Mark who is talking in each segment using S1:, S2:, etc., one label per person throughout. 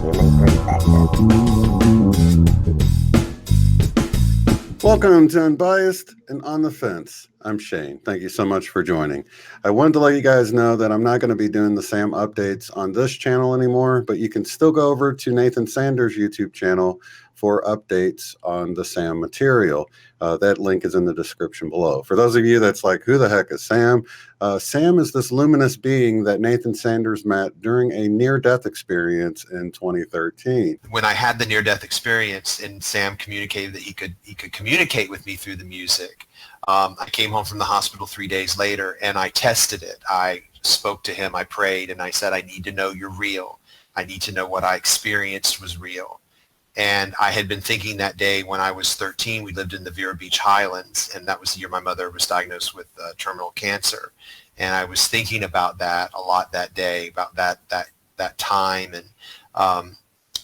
S1: human perspective.
S2: Welcome to Unbiased and On the Fence. I'm Shane. Thank you so much for joining. I wanted to let you guys know that I'm not going to be doing the Sam updates on this channel anymore, but you can still go over to Nathan Sanders' YouTube channel for updates on the Sam material. That link is in the description below. For those of you that's like, who the heck is Sam? Sam is this luminous being that Nathan Sanders met during a near-death experience in 2013.
S3: When I had the near-death experience and Sam communicated that he could communicate with me through the music, I came home from the hospital 3 days later and I tested it. I spoke to him, I prayed, and I said, I need to know you're real. I need to know what I experienced was real. And I had been thinking that day when I was 13, we lived in the Vero Beach Highlands, and that was the year my mother was diagnosed with terminal cancer. And I was thinking about that a lot that day, about that time. And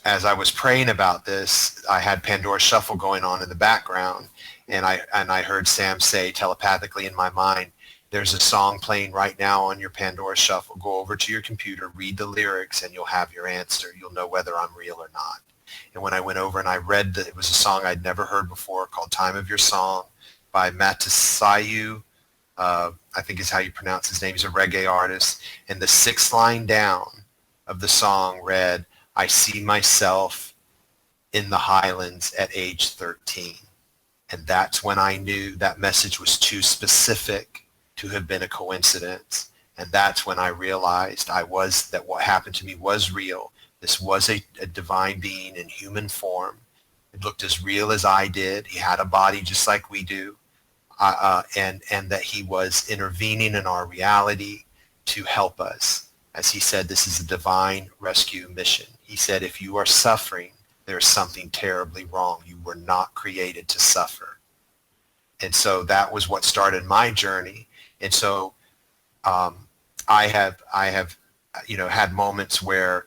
S3: as I was praying about this, I had Pandora's Shuffle going on in the background, and I heard Sam say telepathically in my mind, there's a song playing right now on your Pandora's Shuffle. Go over to your computer, read the lyrics, and you'll have your answer. You'll know whether I'm real or not. And when I went over and I read that, it was a song I'd never heard before called Time of Your Song by Mysticism. I think is how you pronounce his name. He's a reggae artist. And the sixth line down of the song read, I see myself in the Highlands at age 13. And that's when I knew that message was too specific to have been a coincidence. And that's when I realized that what happened to me was real. This was a divine being in human form. It looked as real as I did. He had a body just like we do. And that he was intervening in our reality to help us. As he said, this is a divine rescue mission. He said, if you are suffering, there's something terribly wrong. You were not created to suffer. And so that was what started my journey. And so I have had moments where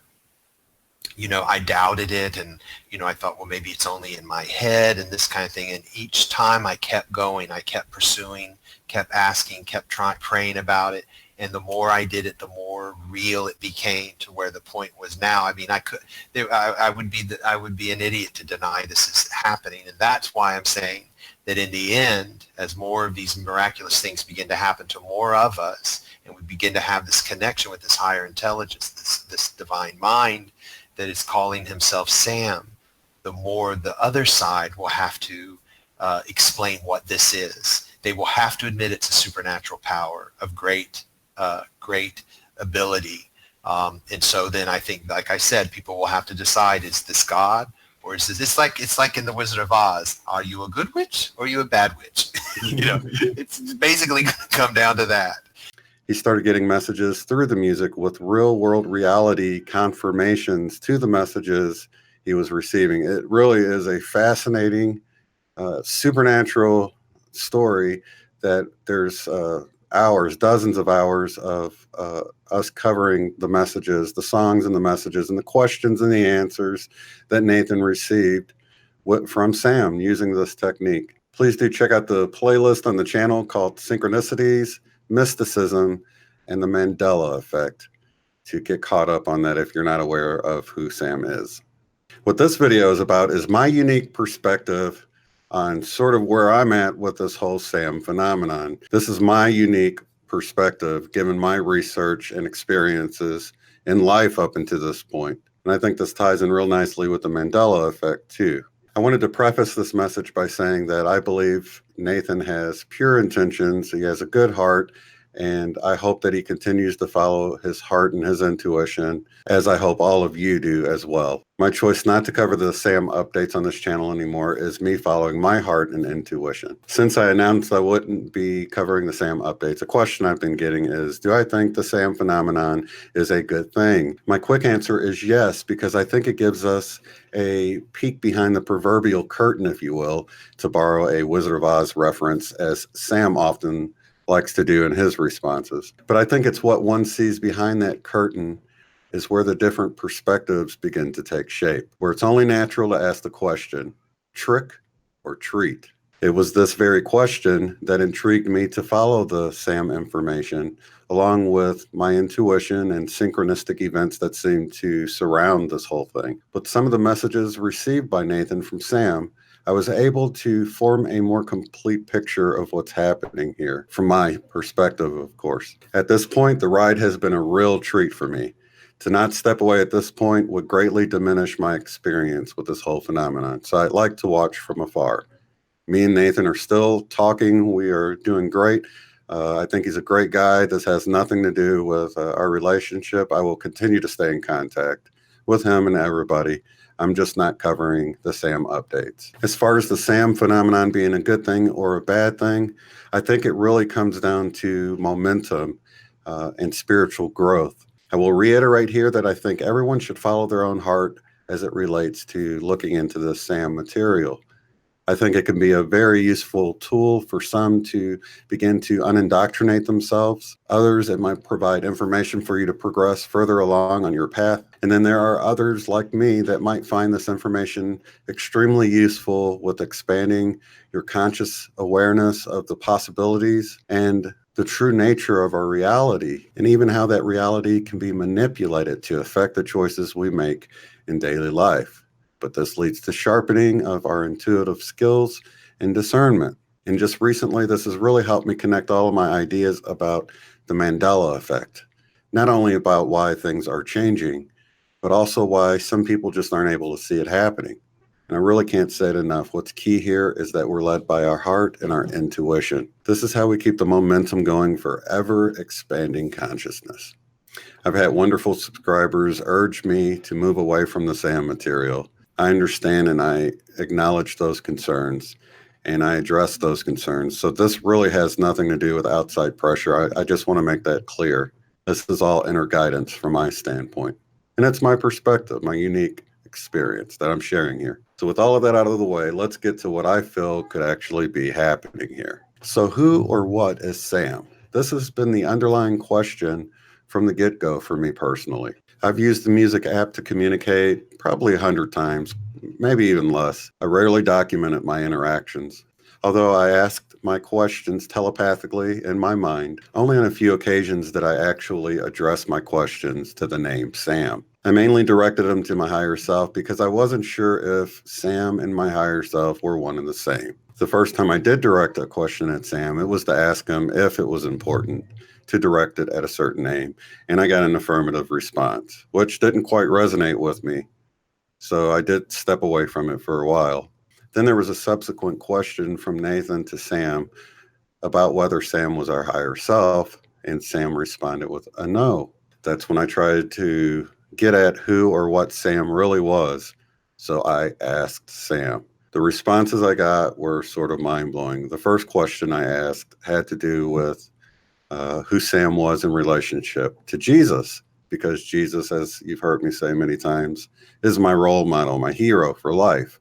S3: I doubted it, and I thought, well, maybe it's only in my head and this kind of thing. And each time I kept going, I kept pursuing, kept asking, kept praying about it. And the more I did it, the more real it became, to where the point was now. I mean, I would be an idiot to deny this is happening. And that's why I'm saying that in the end, as more of these miraculous things begin to happen to more of us, and we begin to have this connection with this higher intelligence, this divine mind that is calling himself Sam, the more the other side will have to explain what this is. They will have to admit it's a supernatural power of great ability. And so then I think, like I said, people will have to decide, is this God? Or is this it's like in The Wizard of Oz? Are you a good witch or are you a bad witch? It's basically going to come down to that.
S2: He started getting messages through the music with real world reality confirmations to the messages he was receiving. It really is a fascinating, supernatural story that there's dozens of hours of us covering the messages, the songs and the messages, and the questions and the answers that Nathan received from Sam using this technique. Please do check out the playlist on the channel called Synchronicities, Mysticism, and the Mandela effect to get caught up on that if you're not aware of who Sam is. What this video is about is my unique perspective on sort of where I'm at with this whole Sam phenomenon. This is my unique perspective given my research and experiences in life up until this point. And I think this ties in real nicely with the Mandela effect too. I wanted to preface this message by saying that I believe Nathan has pure intentions, he has a good heart, and I hope that he continues to follow his heart and his intuition, as I hope all of you do as well. My choice not to cover the Sam updates on this channel anymore is me following my heart and intuition. Since I announced I wouldn't be covering the Sam updates, a question I've been getting is, do I think the Sam phenomenon is a good thing? My quick answer is yes, because I think it gives us a peek behind the proverbial curtain, if you will, to borrow a Wizard of Oz reference, as Sam often likes to do in his responses. But I think it's what one sees behind that curtain is where the different perspectives begin to take shape, where it's only natural to ask the question, trick or treat? It was this very question that intrigued me to follow the Sam information, along with my intuition and synchronistic events that seemed to surround this whole thing. But some of the messages received by Nathan from Sam, I was able to form a more complete picture of what's happening here, from my perspective, of course. At this point, the ride has been a real treat for me. To not step away at this point would greatly diminish my experience with this whole phenomenon, so I'd like to watch from afar. Me and Nathan are still talking. We are doing great. I think he's a great guy. This has nothing to do with our relationship. I will continue to stay in contact with him and everybody. I'm just not covering the Sam updates. As far as the Sam phenomenon being a good thing or a bad thing, I think it really comes down to momentum and spiritual growth. I will reiterate here that I think everyone should follow their own heart as it relates to looking into this Sam material. I think it can be a very useful tool for some to begin to unindoctrinate themselves. Others, it might provide information for you to progress further along on your path. And then there are others like me that might find this information extremely useful with expanding your conscious awareness of the possibilities and the true nature of our reality, and even how that reality can be manipulated to affect the choices we make in daily life. But this leads to sharpening of our intuitive skills and discernment. And just recently, this has really helped me connect all of my ideas about the Mandela effect, not only about why things are changing, but also why some people just aren't able to see it happening. And I really can't say it enough. What's key here is that we're led by our heart and our intuition. This is how we keep the momentum going for ever expanding consciousness. I've had wonderful subscribers urge me to move away from the Sam material. I understand and I acknowledge those concerns and I address those concerns. So this really has nothing to do with outside pressure. I just want to make that clear. This is all inner guidance from my standpoint. And it's my perspective, my unique experience that I'm sharing here. So with all of that out of the way, let's get to what I feel could actually be happening here. So who or what is Sam? This has been the underlying question from the get-go for me personally. I've used the music app to communicate probably 100 times, maybe even less. I rarely documented my interactions, although I asked my questions telepathically in my mind. Only on a few occasions did I actually address my questions to the name Sam. I mainly directed them to my higher self because I wasn't sure if Sam and my higher self were one and the same. The first time I did direct a question at Sam, it was to ask him if it was important to direct it at a certain name, and I got an affirmative response, which didn't quite resonate with me. So I did step away from it for a while. Then there was a subsequent question from Nathan to Sam about whether Sam was our higher self, and Sam responded with a no. That's when I tried to get at who or what Sam really was. So I asked Sam. The responses I got were sort of mind-blowing. The first question I asked had to do with who Sam was in relationship to Jesus, because Jesus, as you've heard me say many times, is my role model, my hero for life.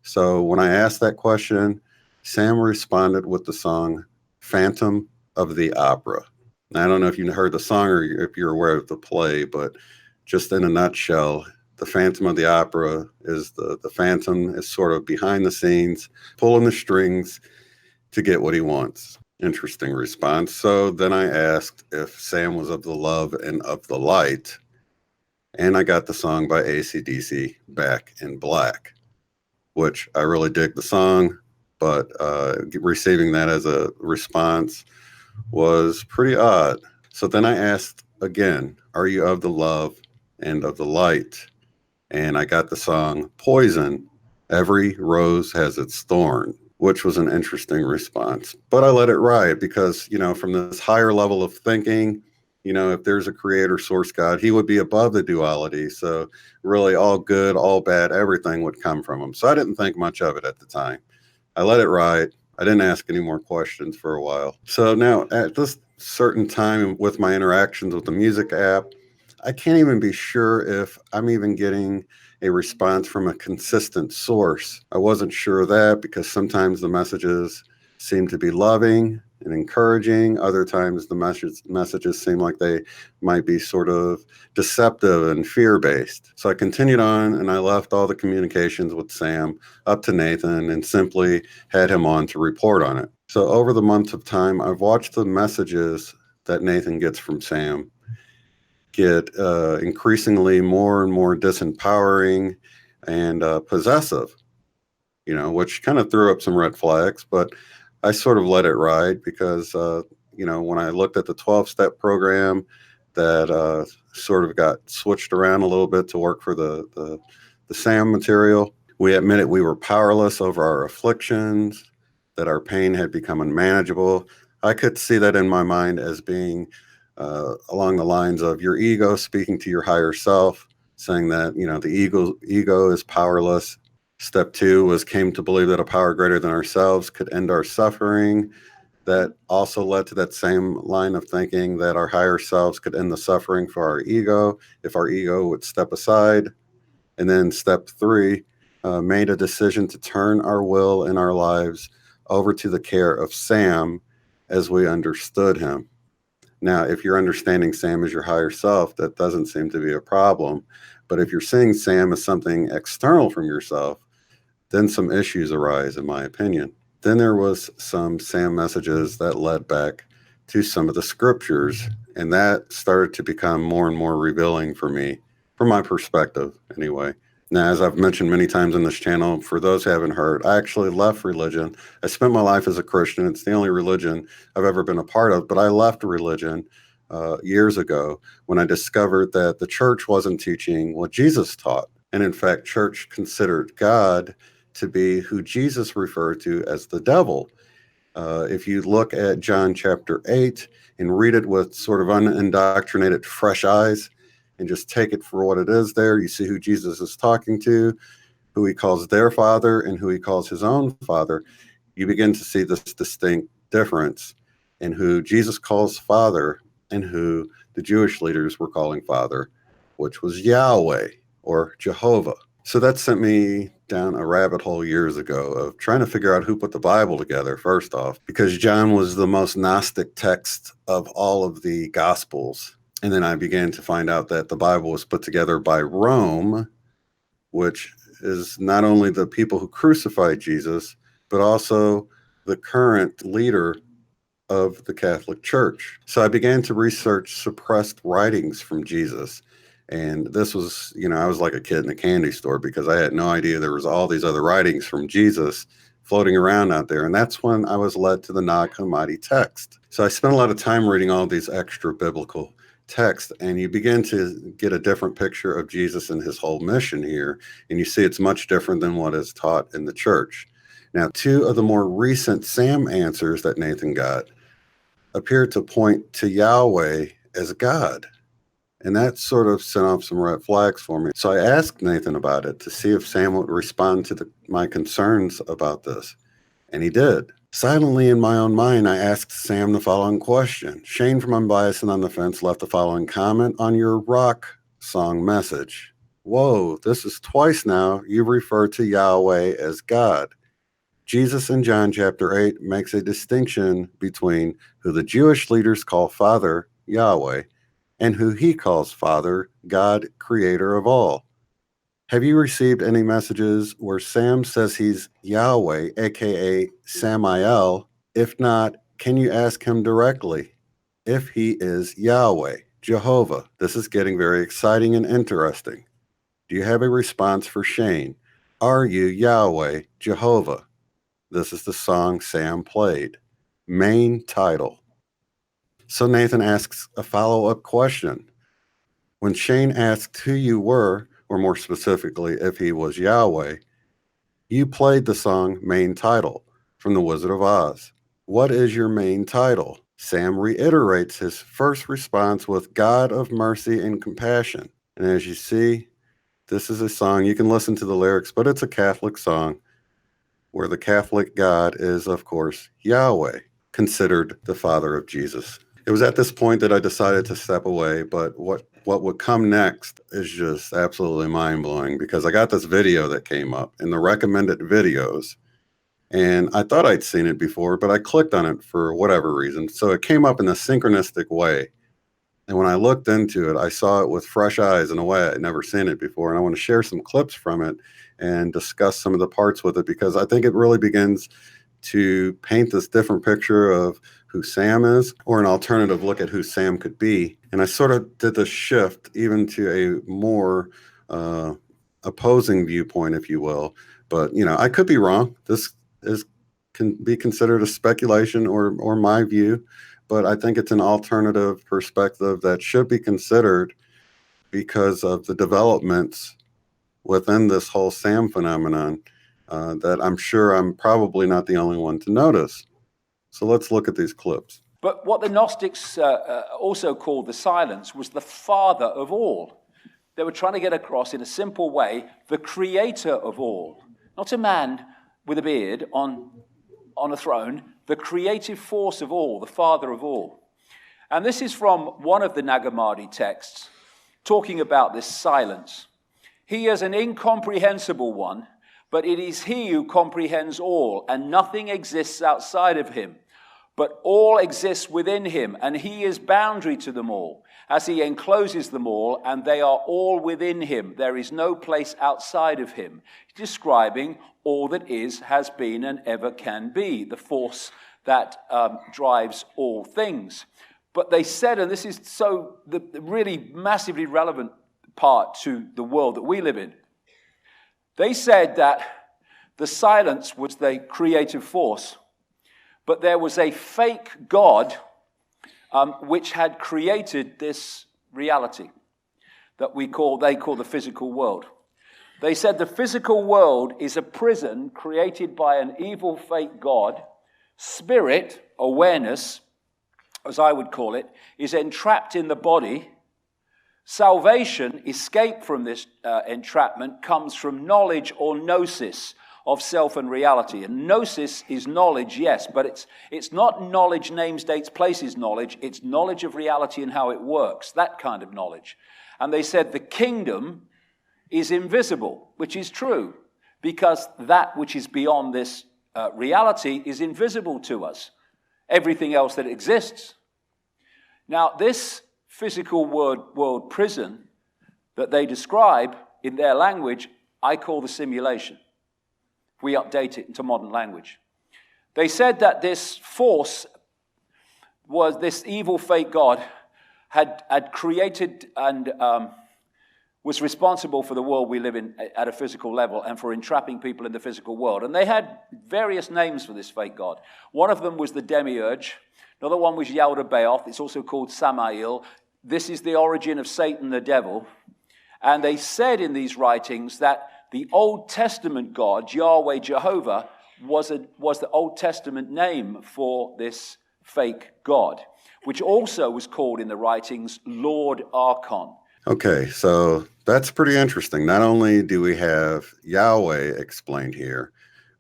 S2: So when I asked that question, Sam responded with the song Phantom of the Opera. Now, I don't know if you heard the song or if you're aware of the play, but just in a nutshell, the Phantom of the Opera is the Phantom is sort of behind the scenes, pulling the strings to get what he wants. Interesting response. So then I asked if Sam was of the love and of the light, and I got the song by AC/DC, Back in Black, which I really dig the song, but receiving that as a response was pretty odd. So then I asked again, are you of the love and of the light? And I got the song Poison, Every Rose Has Its Thorn, which was an interesting response. But I let it ride because, from this higher level of thinking, if there's a creator source God, he would be above the duality. So really all good, all bad, everything would come from him. So I didn't think much of it at the time. I let it ride. I didn't ask any more questions for a while. So now at this certain time with my interactions with the music app, I can't even be sure if I'm even getting a response from a consistent source. I wasn't sure of that because sometimes the messages seem to be loving and encouraging. Other times the messages seem like they might be sort of deceptive and fear-based. So I continued on, and I left all the communications with Sam up to Nathan and simply had him on to report on it. So over the months of time, I've watched the messages that Nathan gets from Sam get increasingly more and more disempowering and possessive, which kind of threw up some red flags, but I sort of let it ride because, when I looked at the 12-step program that sort of got switched around a little bit to work for the SAM material, we admitted we were powerless over our afflictions, that our pain had become unmanageable. I could see that in my mind as being along the lines of your ego speaking to your higher self, saying that, the ego is powerless. Step 2 was came to believe that a power greater than ourselves could end our suffering. That also led to that same line of thinking that our higher selves could end the suffering for our ego if our ego would step aside. And then step 3 made a decision to turn our will and our lives over to the care of Sam as we understood him. Now, if you're understanding Sam as your higher self, that doesn't seem to be a problem. But if you're seeing Sam as something external from yourself, then some issues arise, in my opinion. Then there was some Sam messages that led back to some of the scriptures, and that started to become more and more revealing for me, from my perspective, anyway. Now, as I've mentioned many times on this channel, for those who haven't heard, I actually left religion. I spent my life as a Christian. It's the only religion I've ever been a part of, but I left religion years ago when I discovered that the church wasn't teaching what Jesus taught. And in fact, church considered God to be who Jesus referred to as the devil. If you look at John chapter 8 and read it with sort of unindoctrinated fresh eyes and just take it for what it is there, you see who Jesus is talking to, who he calls their father and who he calls his own father. You begin to see this distinct difference in who Jesus calls father and who the Jewish leaders were calling father, which was Yahweh or Jehovah. So that sent me down a rabbit hole years ago of trying to figure out who put the Bible together, first off, because John was the most Gnostic text of all of the Gospels. And then I began to find out that the Bible was put together by Rome, which is not only the people who crucified Jesus, but also the current leader of the Catholic Church. So I began to research suppressed writings from Jesus. And this was, I was like a kid in a candy store because I had no idea there was all these other writings from Jesus floating around out there. And that's when I was led to the Nag Hammadi text. So I spent a lot of time reading all these extra biblical texts, and you begin to get a different picture of Jesus and his whole mission here. And you see it's much different than what is taught in the church. Now, 2 of the more recent Sam answers that Nathan got appear to point to Yahweh as God. And that sort of sent off some red flags for me. So I asked Nathan about it to see if Sam would respond to my concerns about this. And he did. Silently in my own mind, I asked Sam the following question. Shane from Unbiased and on the Fence left the following comment on your rock song message. Whoa, this is twice now you refer to Yahweh as God. Jesus in John chapter 8 makes a distinction between who the Jewish leaders call Father, Yahweh, and who he calls Father, God, creator of all. Have you received any messages where Sam says he's Yahweh, aka Samael? If not, can you ask him directly if he is Yahweh, Jehovah? This is getting very exciting and interesting. Do you have a response for Shane? Are you Yahweh, Jehovah? This is the song Sam played. Main title. So Nathan asks a follow-up question. When Shane asked who you were, or more specifically, if he was Yahweh, you played the song Main Title from The Wizard of Oz. What is your main title? Sam reiterates his first response with God of mercy and compassion. And as you see, this is a song, you can listen to the lyrics, but it's a Catholic song where the Catholic God is, of course, Yahweh, considered the father of Jesus. It was at this point that I decided to step away, but what would come next is just absolutely mind-blowing because I got this video that came up in the recommended videos. And I thought I'd seen it before, but I clicked on it for whatever reason. So it came up in a synchronistic way. And when I looked into it, I saw it with fresh eyes in a way I'd never seen it before. And I want to share some clips from it and discuss some of the parts with it, because I think it really begins to paint this different picture of who Sam is, or an alternative look at who Sam could be. And I sort of did the shift even to a more opposing viewpoint, if you will. But, I could be wrong. This can be considered a speculation or my view, but I think it's an alternative perspective that should be considered because of the developments within this whole Sam phenomenon that I'm sure I'm probably not the only one to notice. So let's look at these clips.
S1: But what the Gnostics also called the silence was the father of all. They were trying to get across in a simple way the creator of all. Not a man with a beard on a throne, the creative force of all, the father of all. And this is from one of the Nag Hammadi texts talking about this silence. He is an incomprehensible one, but it is he who comprehends all, and nothing exists outside of him. But all exists within him, and he is boundary to them all, as he encloses them all, and they are all within him. There is no place outside of him. Describing all that is, has been, and ever can be, the force that drives all things. But they said, and this is the really massively relevant part to the world that we live in, they said that the silence was the creative force, but there was a fake God which had created this reality that they call the physical world. They said the physical world is a prison created by an evil fake God. Spirit, awareness, as I would call it, is entrapped in the body. Salvation, escape from this entrapment, comes from knowledge or gnosis of self and reality. And gnosis is knowledge, yes, but it's not knowledge, names, dates, places knowledge. It's knowledge of reality and how it works, that kind of knowledge. And they said the kingdom is invisible, which is true, because that which is beyond this reality is invisible to us. Everything else that exists. Now, this physical world prison that they describe in their language, I call the simulation. We update it into modern language. They said that this force was this evil fake God had created and was responsible for the world we live in at a physical level and for entrapping people in the physical world. And they had various names for this fake God. One of them was the Demiurge. Another one was YHWH. It's also called Samael. This is the origin of Satan, the devil. And they said in these writings that the Old Testament God, Yahweh Jehovah, was the Old Testament name for this fake God, which also was called in the writings Lord Archon.
S2: Okay, so that's pretty interesting. Not only do we have Yahweh explained here,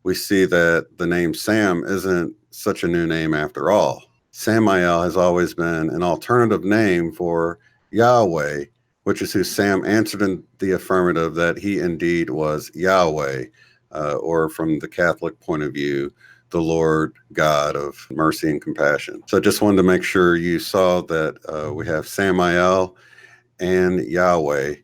S2: we see that the name Sam isn't such a new name after all. Samael has always been an alternative name for Yahweh, which is who Sam answered in the affirmative that he indeed was Yahweh, or from the Catholic point of view, the Lord God of mercy and compassion. So I just wanted to make sure you saw that we have Samael and Yahweh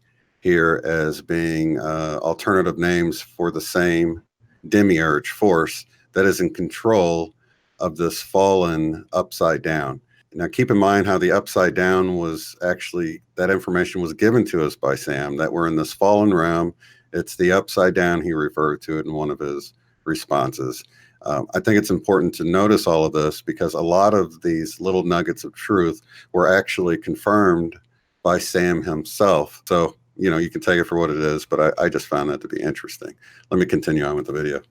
S2: here as being alternative names for the same demiurge force that is in control of this fallen upside down. Now, keep in mind how the upside down was actually, that information was given to us by Sam, that we're in this fallen realm. It's the upside down. He referred to it in one of his responses. I think it's important to notice all of this because a lot of these little nuggets of truth were actually confirmed by Sam himself. So, you can take it for what it is, but I just found that to be interesting. Let me continue on with the video.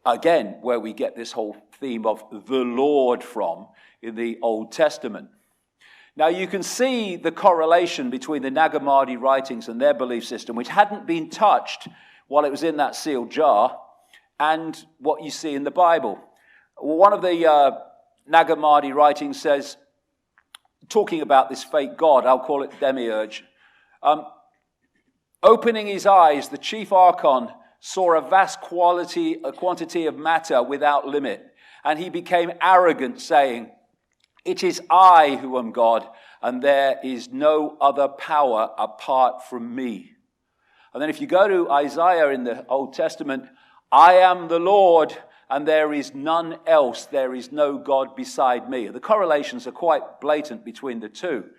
S1: Again, where we get this whole theme of the Lord from in the Old Testament. Now, you can see the correlation between the Nag Hammadi writings and their belief system, which hadn't been touched while it was in that sealed jar, and what you see in the Bible. One of the Nag Hammadi writings says, talking about this fake god, I'll call it demiurge, opening his eyes, the chief Archon saw a vast quantity of matter without limit, and he became arrogant, saying, "It is I who am God, and there is no other power apart from me." And then if you go to Isaiah in the Old Testament, "I am the Lord, and there is none else. There is no God beside me." The correlations are quite blatant between the two.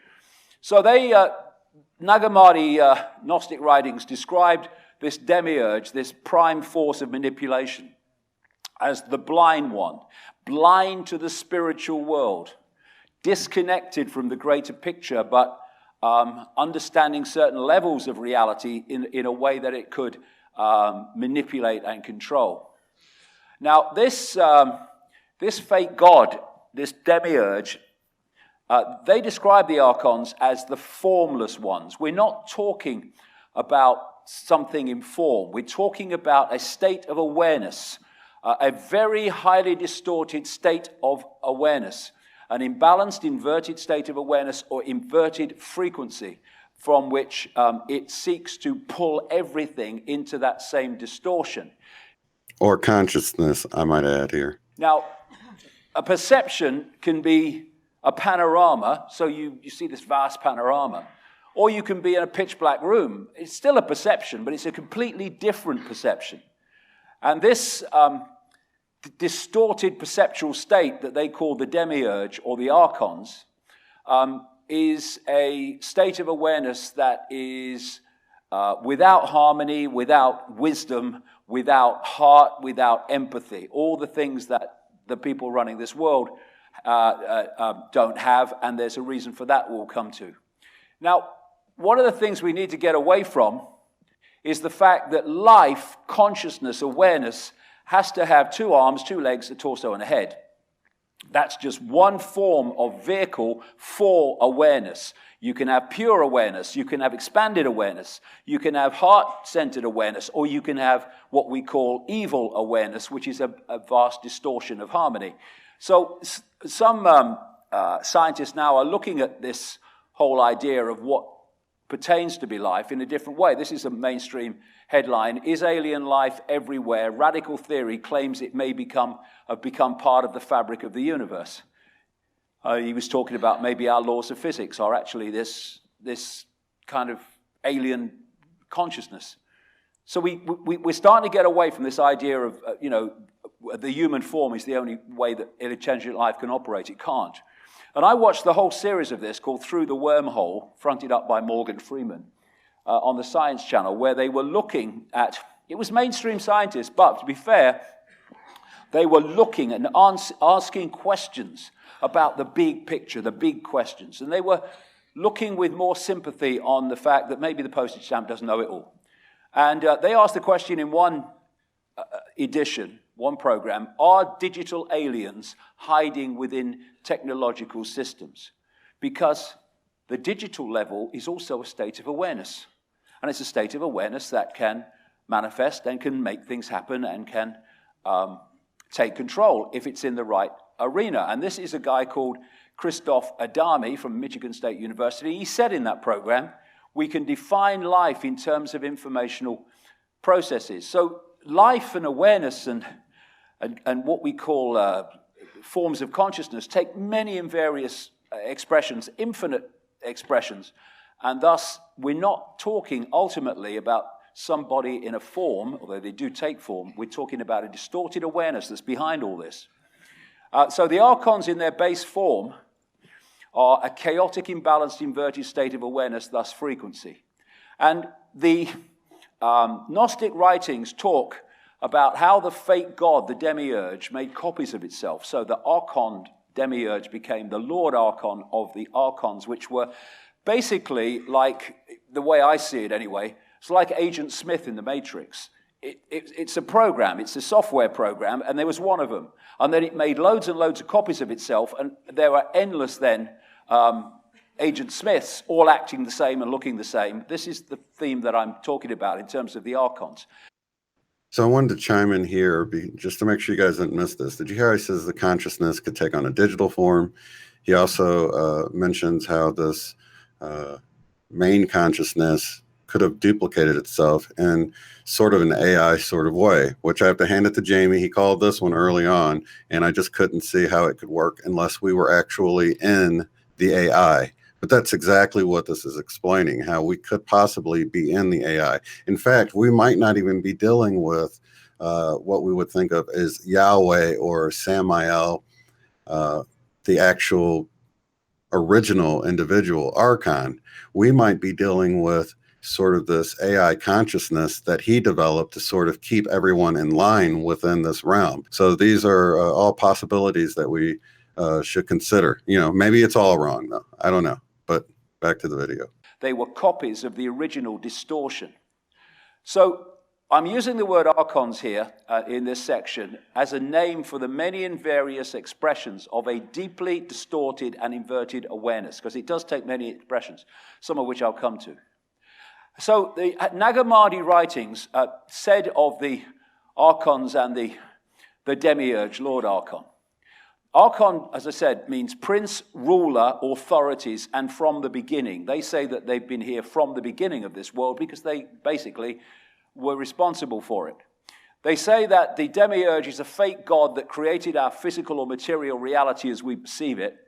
S1: So Nag Hammadi Gnostic writings described this demiurge, this prime force of manipulation, as the blind one, blind to the spiritual world, disconnected from the greater picture, but understanding certain levels of reality in a way that it could manipulate and control. Now, this fake god, this demiurge, they describe the Archons as the formless ones. We're not talking about something in form. We're talking about a state of awareness, a very highly distorted state of awareness, an imbalanced, inverted state of awareness or inverted frequency from which it seeks to pull everything into that same distortion.
S2: Or consciousness, I might add here.
S1: Now, a perception can be a panorama, so you see this vast panorama, or you can be in a pitch black room. It's still a perception, but it's a completely different perception. And this distorted perceptual state that they call the demiurge or the Archons is a state of awareness that is without harmony, without wisdom, without heart, without empathy, all the things that the people running this world don't have, and there's a reason for that we'll come to. Now, one of the things we need to get away from is the fact that life, consciousness, awareness has to have 2 arms, 2 legs, a torso, and a head. That's just one form of vehicle for awareness. You can have pure awareness, you can have expanded awareness, you can have heart-centered awareness, or you can have what we call evil awareness, which is a vast distortion of harmony. So some scientists now are looking at this whole idea of what pertains to be life in a different way. This is a mainstream headline: "Is alien life everywhere? Radical theory claims it may have become part of the fabric of the universe." He was talking about maybe our laws of physics are actually this kind of alien consciousness. So we're starting to get away from this idea of, the human form is the only way that intelligent life can operate. It can't. And I watched the whole series of this called Through the Wormhole, fronted up by Morgan Freeman, on the Science Channel, where they were looking at, it was mainstream scientists, but to be fair, they were looking and asking questions about the big picture, the big questions. And they were looking with more sympathy on the fact that maybe the postage stamp doesn't know it all. And they asked the question in one edition, one program: are digital aliens hiding within technological systems? Because the digital level is also a state of awareness. And it's a state of awareness that can manifest and can make things happen and can take control if it's in the right arena. And this is a guy called Christoph Adami from Michigan State University. He said in that program, we can define life in terms of informational processes. So life and awareness and what we call forms of consciousness take many and various expressions, infinite expressions. And thus, we're not talking ultimately about somebody in a form, although they do take form. We're talking about a distorted awareness that's behind all this. So the Archons in their base form are a chaotic, imbalanced, inverted state of awareness, thus frequency. And the Gnostic writings talk about how the fake god, the demiurge, made copies of itself. So the Archon demiurge became the Lord Archon of the Archons, which were basically like, the way I see it anyway, it's like Agent Smith in the Matrix. It's a program, it's a software program, and there was one of them. And then it made loads and loads of copies of itself, and there were endless then Agent Smiths, all acting the same and looking the same. This is the theme that I'm talking about in terms of the Archons.
S2: So I wanted to chime in here just to make sure you guys didn't miss this. Did you hear how he says the consciousness could take on a digital form? He also mentions how this main consciousness could have duplicated itself in sort of an AI sort of way, which I have to hand it to Jamie. He called this one early on, and I just couldn't see how it could work unless we were actually in the AI. But that's exactly what this is explaining, how we could possibly be in the AI. In fact, we might not even be dealing with what we would think of as Yahweh or Samael, the actual original individual, Archon. We might be dealing with sort of this AI consciousness that he developed to sort of keep everyone in line within this realm. So these are all possibilities that we should consider. You know, maybe it's all wrong, though. I don't know. But back to the video.
S1: They were copies of the original distortion. So I'm using the word archons here in this section as a name for the many and various expressions of a deeply distorted and inverted awareness, because it does take many expressions, some of which I'll come to. So the Nag Hammadi writings said of the archons and the demiurge, Lord Archon. Archon, as I said, means prince, ruler, authorities, and from the beginning. They say that they've been here from the beginning of this world because they basically were responsible for it. They say that the demiurge is a fake god that created our physical or material reality as we perceive it.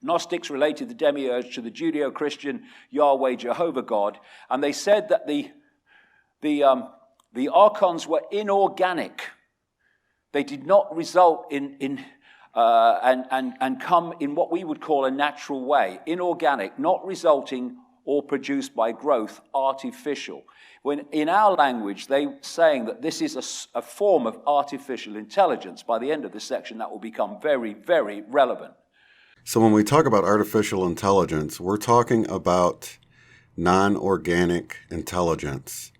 S1: Gnostics related the demiurge to the Judeo-Christian YHWH Jehovah God, and they said that the archons were inorganic. They did not result and come in what we would call a natural way, inorganic, not resulting or produced by growth, artificial. When in our language, they're saying that this is a form of artificial intelligence. By the end of this section, that will become very, very relevant.
S2: So when we talk about artificial intelligence, we're talking about non-organic intelligence.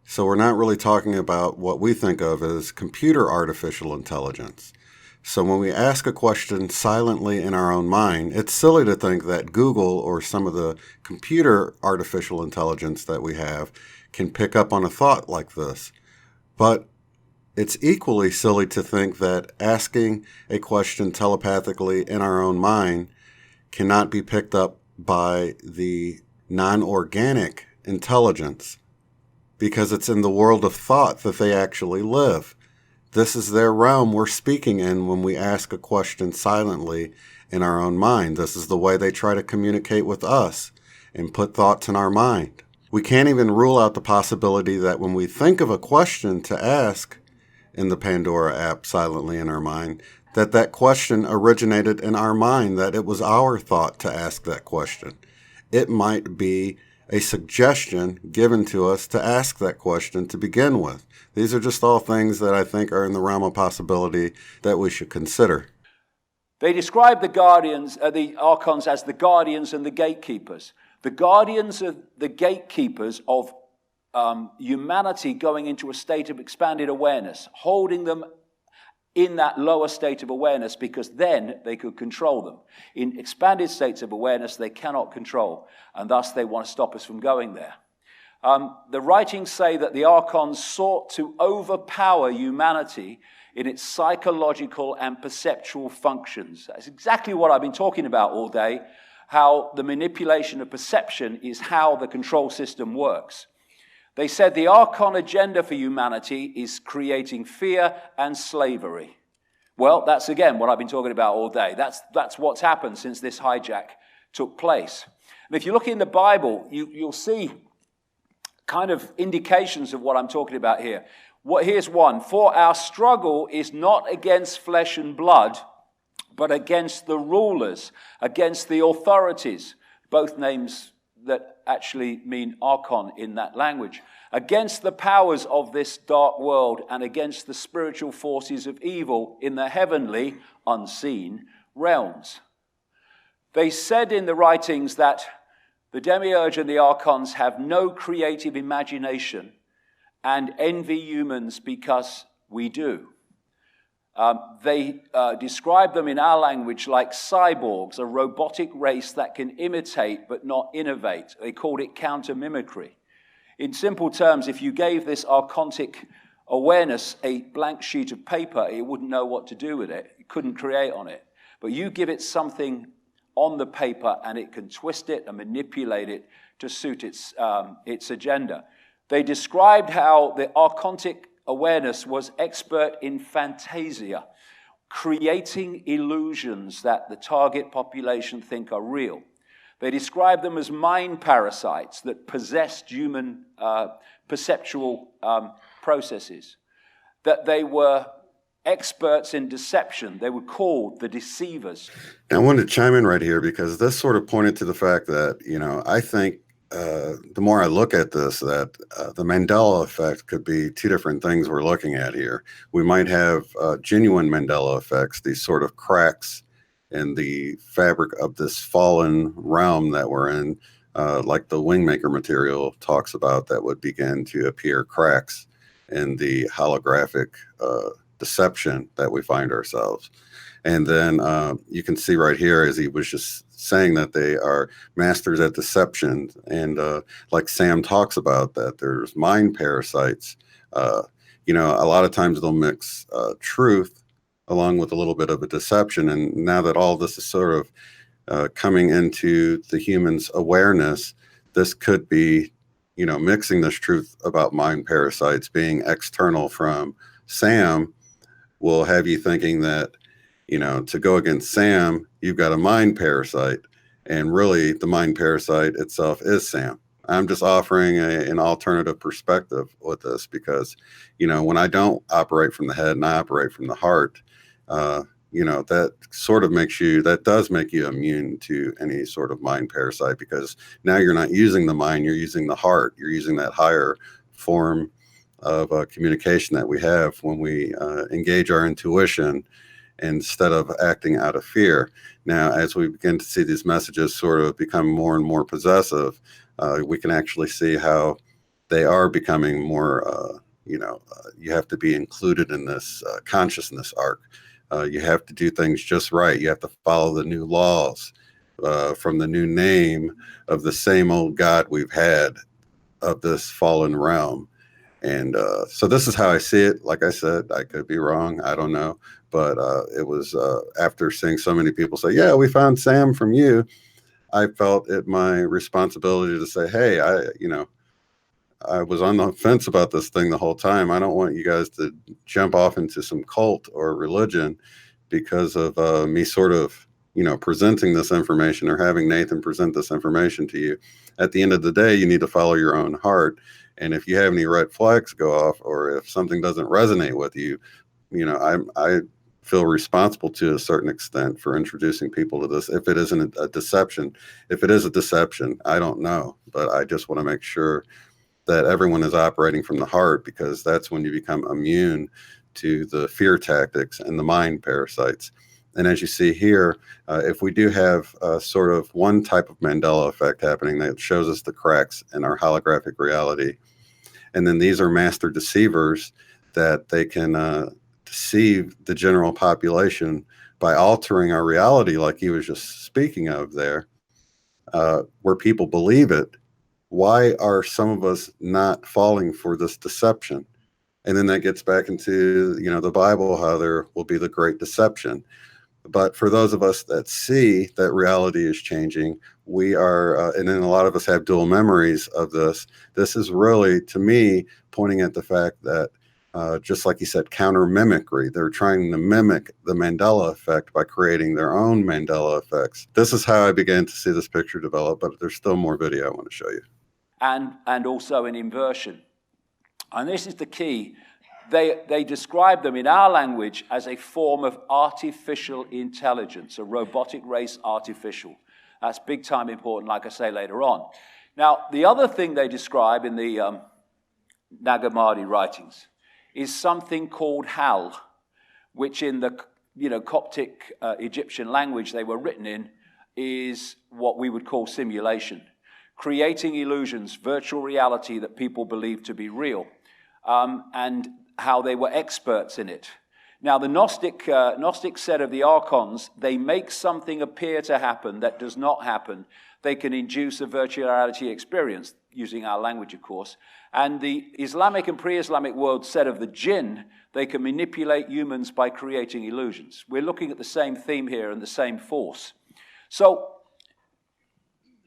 S2: So we're not really talking about what we think of as computer artificial intelligence. So when we ask a question silently in our own mind, it's silly to think that Google or some of the computer artificial intelligence that we have can pick up on a thought like this. But it's equally silly to think that asking a question telepathically in our own mind cannot be picked up by the non-organic intelligence, because it's in the world of thought that they actually live. This is their realm we're speaking in when we ask a question silently in our own mind. This is the way they try to communicate with us and put thoughts in our mind. We can't even rule out the possibility that when we think of a question to ask in the Pandora app silently in our mind, that question originated in our mind, that it was our thought to ask that question. It might be a suggestion given to us to ask that question to begin with. These are just all things that I think are in the realm of possibility that we should consider.
S1: They describe the guardians, the archons, as the guardians and the gatekeepers. The guardians are the gatekeepers of humanity going into a state of expanded awareness, holding them in that lower state of awareness, because then they could control them. In expanded states of awareness, they cannot control, and thus they want to stop us from going there. The writings say that the archons sought to overpower humanity in its psychological and perceptual functions. That's exactly what I've been talking about all day, how the manipulation of perception is how the control system works. They said the Archon agenda for humanity is creating fear and slavery. Well, that's again what I've been talking about all day. That's what's happened since this hijack took place. And if you look in the Bible, you'll see kind of indications of what I'm talking about here. Here's one. For our struggle is not against flesh and blood, but against the rulers, against the authorities. Both names that actually mean Archon in that language. Against the powers of this dark world and against the spiritual forces of evil in the heavenly, unseen realms. They said in the writings that the demiurge and the archons have no creative imagination and envy humans because we do. They describe them in our language like cyborgs, a robotic race that can imitate but not innovate. They called it counter-mimicry. In simple terms, if you gave this archontic awareness a blank sheet of paper, it wouldn't know what to do with it. It couldn't create on it. But you give it something on the paper, and it can twist it and manipulate it to suit its agenda. They described how the archontic awareness was expert in fantasia, creating illusions that the target population think are real. They described them as mind parasites that possessed human perceptual processes, that they were experts in deception. They were called the deceivers.
S2: Now, I wanted to chime in right here because this sort of pointed to the fact that, I think the more I look at this, that the Mandela effect could be two different things we're looking at here. We might have genuine Mandela effects, these sort of cracks in the fabric of this fallen realm that we're in, like the Wingmaker material talks about, that would begin to appear cracks in the holographic deception that we find ourselves. And then you can see right here, as he was just saying, that they are masters at deception. And like Sam talks about, that there's mind parasites. A lot of times they'll mix truth along with a little bit of a deception. And now that all this is sort of coming into the human's awareness, this could be, mixing this truth about mind parasites being external from Sam will have you thinking that, to go against Sam, you've got a mind parasite, and really the mind parasite itself is Sam. I'm just offering an alternative perspective with this because, when I don't operate from the head and I operate from the heart, that sort of that does make you immune to any sort of mind parasite, because now you're not using the mind, you're using the heart, you're using that higher form of communication that we have when we engage our intuition instead of acting out of fear. Now, as we begin to see these messages sort of become more and more possessive, we can actually see how they are becoming more, you have to be included in this consciousness arc. You have to do things just right. You have to follow the new laws from the new name of the same old God we've had of this fallen realm. And so this is how I see it. Like I said, I could be wrong. I don't know. But it was after seeing so many people say, yeah, we found Sam from you, I felt it my responsibility to say, hey, I was on the fence about this thing the whole time. I don't want you guys to jump off into some cult or religion because of me sort of, presenting this information or having Nathan present this information to you. At the end of the day, you need to follow your own heart. And if you have any red flags go off, or if something doesn't resonate with you, I feel responsible to a certain extent for introducing people to this. If it isn't a deception, if it is a deception, I don't know, but I just want to make sure that everyone is operating from the heart, because that's when you become immune to the fear tactics and the mind parasites. And as you see here, if we do have sort of one type of Mandela effect happening that shows us the cracks in our holographic reality, and then these are master deceivers that they can deceive the general population by altering our reality, like he was just speaking of there, where people believe it. Why are some of us not falling for this deception? And then that gets back into, the Bible, how there will be the great deception. But for those of us that see that reality is changing, we are, and then a lot of us have dual memories of this. This is really, to me, pointing at the fact that, just like you said, counter mimicry. They're trying to mimic the Mandela effect by creating their own Mandela effects. This is how I began to see this picture develop, but there's still more video I want to show you.
S1: And also an inversion. And this is the key. They describe them in our language as a form of artificial intelligence, a robotic race artificial. That's big time important, like I say later on. Now, the other thing they describe in the Nag Hammadi writings is something called Hal, which in the Coptic Egyptian language they were written in is what we would call simulation, creating illusions, virtual reality that people believe to be real, and how they were experts in it. Now, the Gnostic set of the Archons, they make something appear to happen that does not happen. They can induce a virtual reality experience, using our language, of course. And the Islamic and pre-Islamic world set of the jinn, they can manipulate humans by creating illusions. We're looking at the same theme here and the same force. So,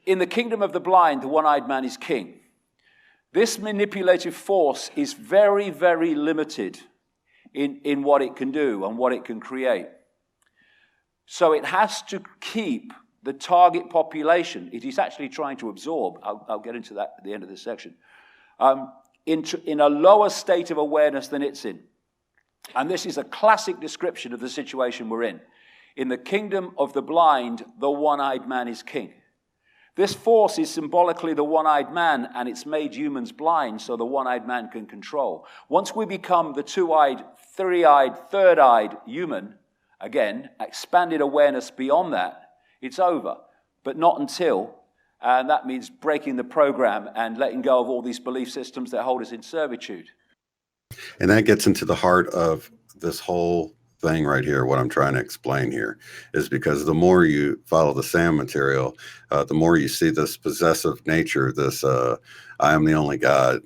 S1: in the kingdom of the blind, the one-eyed man is king. This manipulative force is very, very limited in what it can do and what it can create. So it has to keep the target population it is actually trying to absorb, I'll get into that at the end of this section, in a lower state of awareness than it's in. And this is a classic description of the situation we're in. In the kingdom of the blind, the one-eyed man is king. This force is symbolically the one-eyed man, and it's made humans blind so the one-eyed man can control. Once we become the two-eyed, three-eyed, third-eyed human, again, expanded awareness beyond that, it's over. But not until, and that means breaking the program and letting go of all these belief systems that hold us in servitude.
S2: And that gets into the heart of this whole thing right here. What I'm trying to explain here is because the more you follow the Sam material, the more you see this possessive nature, this I am the only God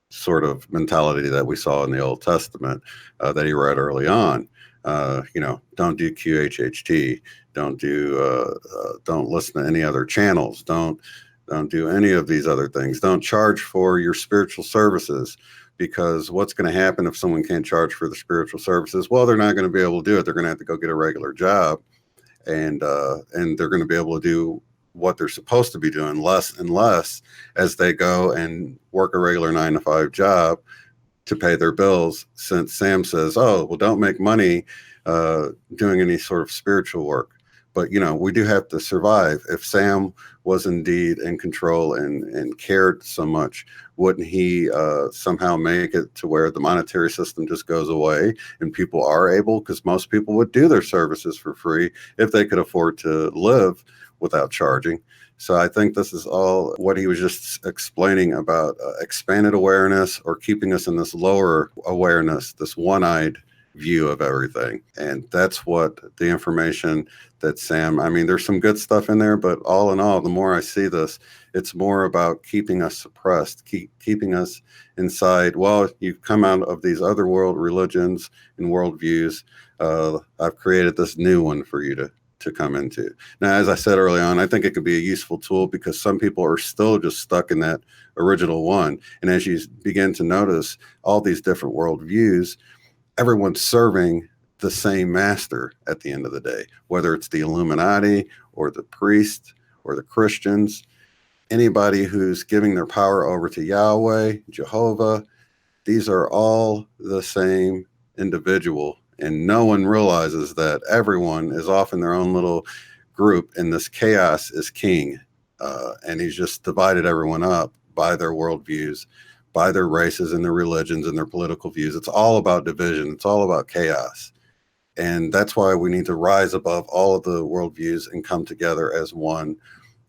S2: sort of mentality that we saw in the Old Testament that he read early on. Don't do QHHT, don't listen to any other channels, don't do any of these other things, don't charge for your spiritual services. Because what's going to happen if someone can't charge for the spiritual services? Well, they're not going to be able to do it. They're going to have to go get a regular job, and they're going to be able to do what they're supposed to be doing less and less as they go and work a regular 9-to-5 job to pay their bills. Since Sam says, "Oh, well, don't make money doing any sort of spiritual work." But, we do have to survive. If Sam was indeed in control and cared so much, wouldn't he somehow make it to where the monetary system just goes away and people are able, because most people would do their services for free if they could afford to live without charging. So I think this is all what he was just explaining about expanded awareness, or keeping us in this lower awareness, this one-eyed view of everything. And that's what the information that Sam, there's some good stuff in there, but all in all, the more I see this, it's more about keeping us suppressed, keeping us inside. Well, you've come out of these other world religions and worldviews. I've created this new one for you to come into. Now, as I said early on, I think it could be a useful tool because some people are still just stuck in that original one. And as you begin to notice all these different worldviews, everyone's serving the same master at the end of the day, whether it's the Illuminati or the priest or the Christians, anybody who's giving their power over to Yahweh, Jehovah, these are all the same individual. And no one realizes that everyone is off in their own little group, and this chaos is king. And he's just divided everyone up by their worldviews, by their races and their religions and their political views. It's all about division. It's all about chaos. And that's why we need to rise above all of the worldviews and come together as one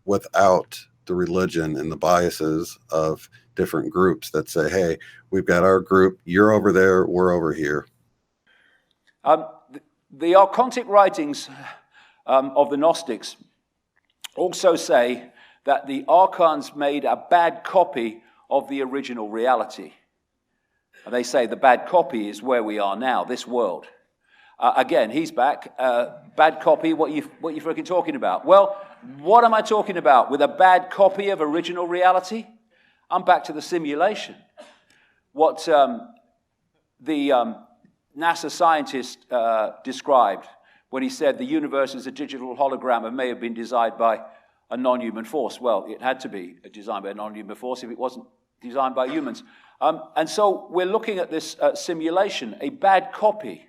S2: without the religion and the biases of different groups that say, hey, we've got our group, you're over there, we're over here.
S1: The Archontic writings of the Gnostics also say that the Archons made a bad copy of the original reality. And they say the bad copy is where we are now, this world. Again, he's back. Bad copy, what you freaking talking about? Well, what am I talking about? With a bad copy of original reality? I'm back to the simulation. What the NASA scientist described when he said the universe is a digital hologram and may have been designed by a non-human force. Well, it had to be designed by a non-human force if it wasn't designed by humans. And so we're looking at this simulation, a bad copy.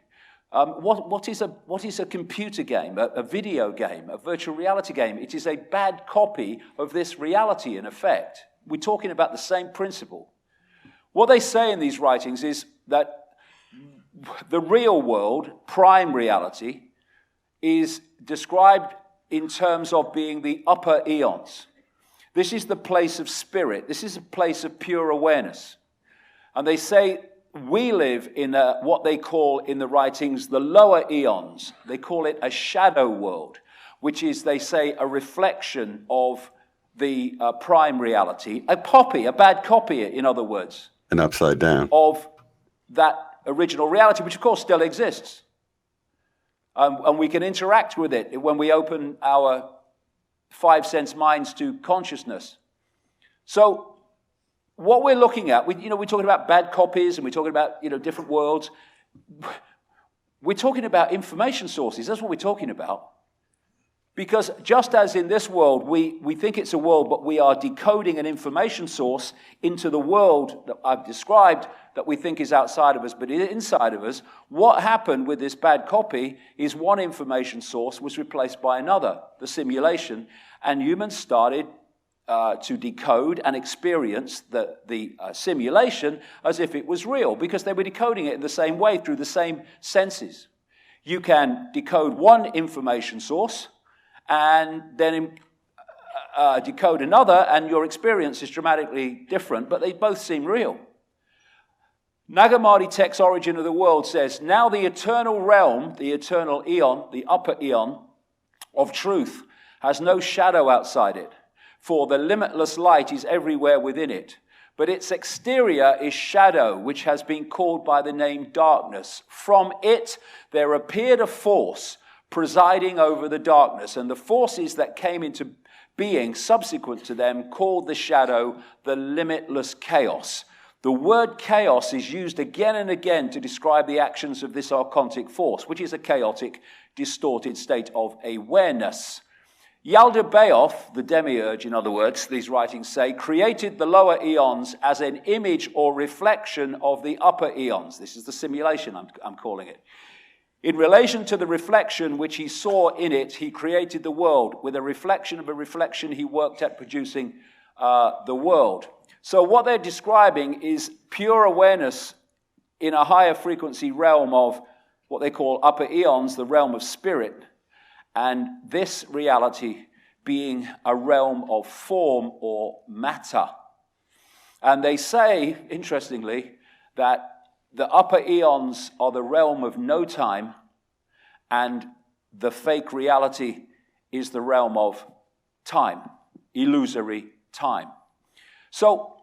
S1: What is a computer game, a video game, a virtual reality game? It is a bad copy of this reality, in effect. We're talking about the same principle. What they say in these writings is that the real world, prime reality, is described in terms of being the upper eons. This is the place of spirit. This is a place of pure awareness. And they say we live in what they call in the writings the lower eons. They call it a shadow world, which is, they say, a reflection of the prime reality, a bad copy, in other words.
S2: An upside down.
S1: Of that original reality, which of course still exists. And we can interact with it when we open our five sense minds to consciousness. So what we're looking at, we're talking about bad copies and we're talking about different worlds. We're talking about information sources. That's what we're talking about. Because just as in this world, we think it's a world, but we are decoding an information source into the world that I've described that we think is outside of us, but inside of us, what happened with this bad copy is one information source was replaced by another, the simulation, and humans started to decode and experience the simulation as if it was real, because they were decoding it in the same way through the same senses. You can decode one information source and then decode another, and your experience is dramatically different, but they both seem real. Nag Hammadi Tech's Origin of the World says, now the eternal realm, the eternal eon, the upper eon of truth has no shadow outside it, for the limitless light is everywhere within it. But its exterior is shadow, which has been called by the name darkness. From it there appeared a force presiding over the darkness, and the forces that came into being subsequent to them called the shadow the limitless chaos. The word chaos is used again and again to describe the actions of this archontic force, which is a chaotic, distorted state of awareness. Yaldabaoth, the demiurge, in other words, these writings say, created the lower eons as an image or reflection of the upper eons. This is the simulation, I'm calling it. In relation to the reflection which he saw in it, he created the world. With a reflection of a reflection, he worked at producing the world. So what they're describing is pure awareness in a higher frequency realm of what they call upper eons, the realm of spirit, and this reality being a realm of form or matter. And they say, interestingly, that the upper eons are the realm of no time, and the fake reality is the realm of time, illusory time. So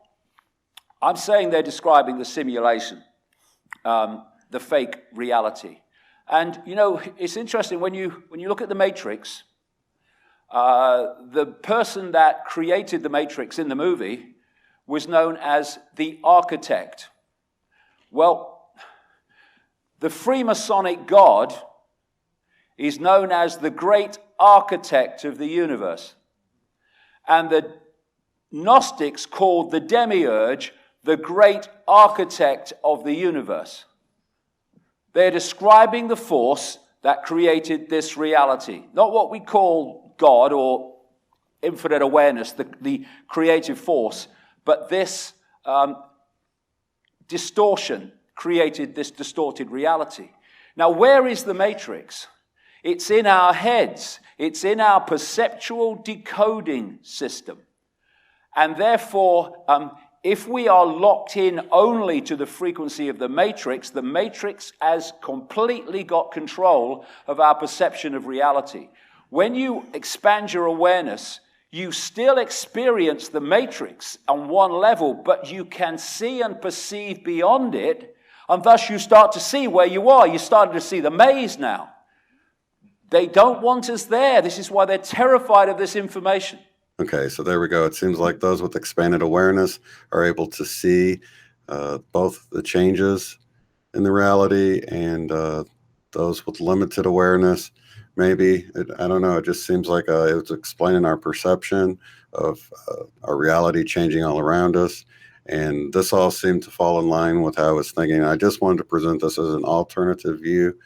S1: I'm saying they're describing the simulation, the fake reality. And, it's interesting, when you look at the Matrix, the person that created the Matrix in the movie was known as the architect. Well, the Freemasonic God is known as the great architect of the universe. And the Gnostics called the demiurge the great architect of the universe. They're describing the force that created this reality. Not what we call God or infinite awareness, the creative force, but this distortion created this distorted reality. Now, where is the matrix? It's in our heads. It's in our perceptual decoding system. And therefore, if we are locked in only to the frequency of the matrix has completely got control of our perception of reality. When you expand your awareness, you still experience the matrix on one level, but you can see and perceive beyond it, and thus you start to see where you are. You started to see the maze now. They don't want us there. This is why they're terrified of this information.
S2: Okay, so there we go. It seems like those with expanded awareness are able to see both the changes in the reality and those with limited awareness. Maybe, I don't know, it just seems like it was explaining our perception of our reality changing all around us. And this all seemed to fall in line with how I was thinking. I just wanted to present this as an alternative view.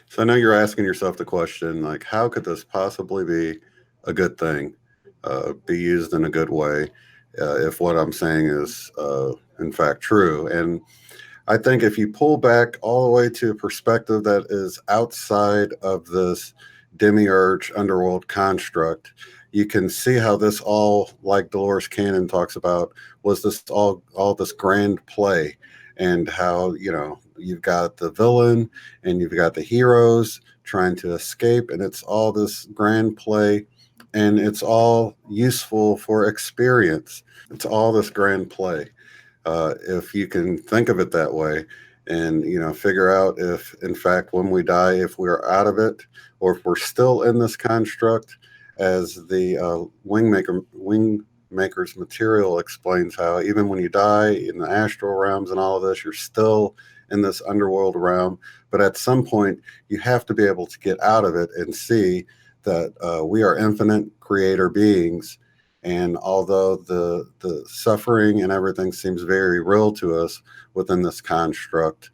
S2: So I know you're asking yourself the question, like, how could this possibly be a good thing, be used in a good way, if what I'm saying is, in fact, true? And I think if you pull back all the way to a perspective that is outside of this demiurge underworld construct, you can see how this all, like Dolores Cannon talks about, was this all this grand play, and how, you know, you've got the villain and you've got the heroes trying to escape, and it's all this grand play, and it's all useful for experience. It's all this grand play. If you can think of it that way, and, you know, figure out if, in fact, when we die, if we're out of it, or if we're still in this construct, as the Wingmaker's material explains, how even when you die in the astral realms and all of this, you're still in this underworld realm. But at some point, you have to be able to get out of it and see that we are infinite creator beings. And although the suffering and everything seems very real to us within this construct,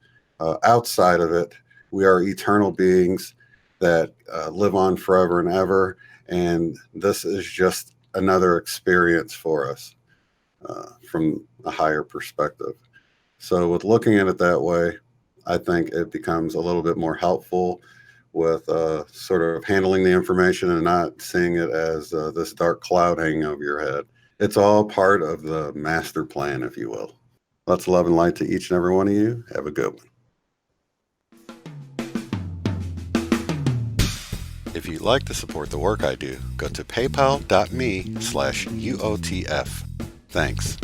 S2: outside of it, we are eternal beings that live on forever and ever. And this is just another experience for us from a higher perspective. So with looking at it that way, I think it becomes a little bit more helpful with sort of handling the information and not seeing it as this dark cloud hanging over your head. It's all part of the master plan, if you will. Lots of love and light to each and every one of you. Have a good one. If you'd like to support the work I do, go to paypal.me/UOTF. Thanks.